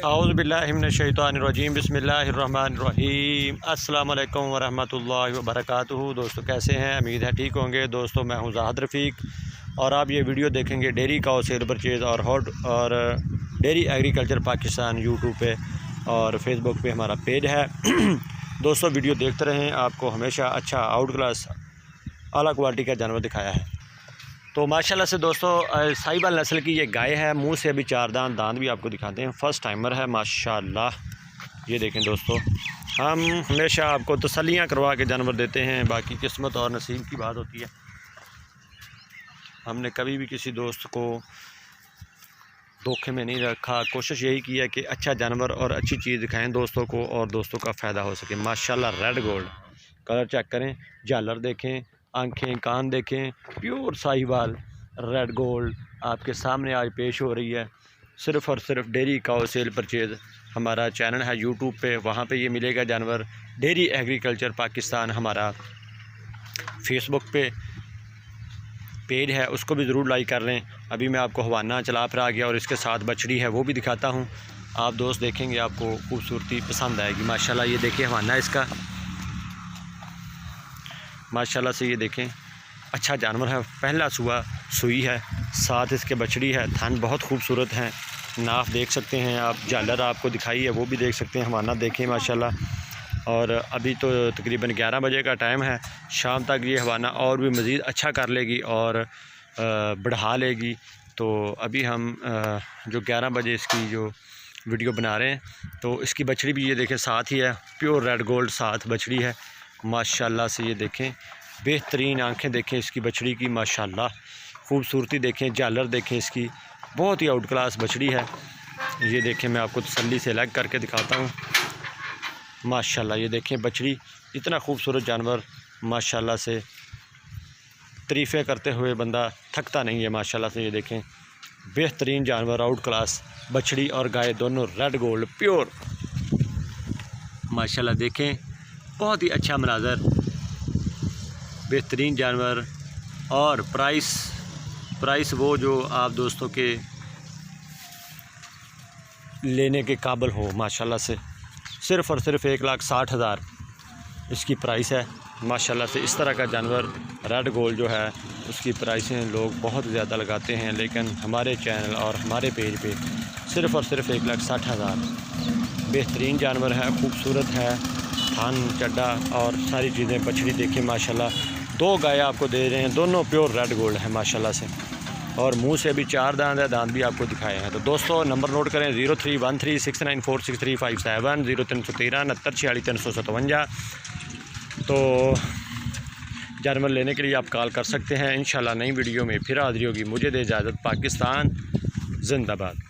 औज़ुबिल्लाहिमिनश्शैतानिर्रजीम बिस्मिल्लाहिर्रहमानिर्रहीम अस्सलाम वालेकुम वरहमतुल्लाहि वबरकातुहू। दोस्तों कैसे हैं? उम्मीद है ठीक होंगे। दोस्तों मैं हूं ज़ाहिद रफ़ीक और आप ये वीडियो देखेंगे डेयरी काऊ सेल परचेज़ और डेयरी एग्रीकल्चर पाकिस्तान यूट्यूब पे और फेसबुक पे हमारा पेज है। दोस्तों वीडियो देखते रहें, आपको हमेशा अच्छा आउट क्लास आला क्वालिटी का जानवर दिखाया है। तो माशाल्लाह से दोस्तों साहिवाल नस्ल की ये गाय है, मुंह से अभी चार दांत भी आपको दिखाते हैं। फ़र्स्ट टाइमर है माशाल्लाह। ये देखें दोस्तों, हम हमेशा आपको तसल्लियाँ करवा के जानवर देते हैं, बाकी किस्मत और नसीब की बात होती है। हमने कभी भी किसी दोस्त को धोखे में नहीं रखा, कोशिश यही की है कि अच्छा जानवर और अच्छी चीज़ दिखाएं दोस्तों को और दोस्तों का फ़ायदा हो सके। माशाल्लाह रेड गोल्ड कलर चेक करें, झालर देखें, आंखें कान देखें, प्योर साहिवाल रेड गोल्ड आपके सामने आज पेश हो रही है। सिर्फ़ और सिर्फ डेयरी काऊ सेल परचेज़ हमारा चैनल है यूट्यूब पे, वहाँ पे ये मिलेगा जानवर। डेयरी एग्रीकल्चर पाकिस्तान हमारा फेसबुक पे पेज है, उसको भी ज़रूर लाइक कर लें। अभी मैं आपको हवाना चला फिर आ गया और इसके साथ बछड़ी है वो भी दिखाता हूँ। आप दोस्त देखेंगे आपको खूबसूरती पसंद आएगी। माशाल्लाह ये देखिए हवाना इसका, माशाल्लाह से ये देखें अच्छा जानवर है। पहला सुई है, साथ इसके बछड़ी है। थन बहुत खूबसूरत हैं, नाफ देख सकते हैं आप, झालर आपको दिखाई है वो भी देख सकते हैं। हमारा देखें माशाल्लाह। और अभी तो तकरीबन 11 बजे का टाइम है, शाम तक ये हवाना और भी मज़ीद अच्छा कर लेगी और बढ़ा लेगी। तो अभी हम जो 11 बजे इसकी जो वीडियो बना रहे हैं, तो इसकी बछड़ी भी ये देखें साथ ही है, प्योर रेड गोल्ड साथ बछड़ी है। माशाल्लाह से ये देखें, बेहतरीन आंखें देखें इसकी बछड़ी की, माशाल्लाह खूबसूरती देखें, झालर देखें इसकी, बहुत ही आउट क्लास बछड़ी है। ये देखें मैं आपको तसल्ली से अलग करके दिखाता हूँ। माशाल्लाह ये देखें बछड़ी, इतना खूबसूरत जानवर, माशाल्लाह से तारीफ़ें करते हुए बंदा थकता नहीं है। माशाल्लाह से ये देखें बेहतरीन जानवर, आउट क्लास बछड़ी और गाय दोनों रेड गोल्ड प्योर। माशाल्लाह देखें बहुत ही अच्छा मनाज़र, बेहतरीन जानवर और प्राइस वो जो आप दोस्तों के लेने के काबिल हो। माशाल्लाह से सिर्फ़ और सिर्फ 1,60,000 इसकी प्राइस है। माशाल्लाह से इस तरह का जानवर रेड गोल्ड जो है उसकी प्राइसें लोग बहुत ज़्यादा लगाते हैं, लेकिन हमारे चैनल और हमारे पेज पे सिर्फ़ और सिर्फ 1,60,000 बेहतरीन जानवर है, खूबसूरत है। थान चड्डा और सारी चीज़ें, बछड़ी देखिए माशाल्लाह। 2 गाय आपको दे रहे हैं, दोनों प्योर रेड गोल्ड है माशाल्लाह से। और मुंह से अभी 4 दांत है, दांत भी आपको दिखाए हैं। तो दोस्तों नंबर नोट करें 0313694635 0313 6946 तो जानवर लेने के लिए आप कॉल कर सकते हैं। इंशाल्लाह नई वीडियो में फिर हाज़िर होगी। मुझे दे इजाज़त। पाकिस्तान जिंदाबाद।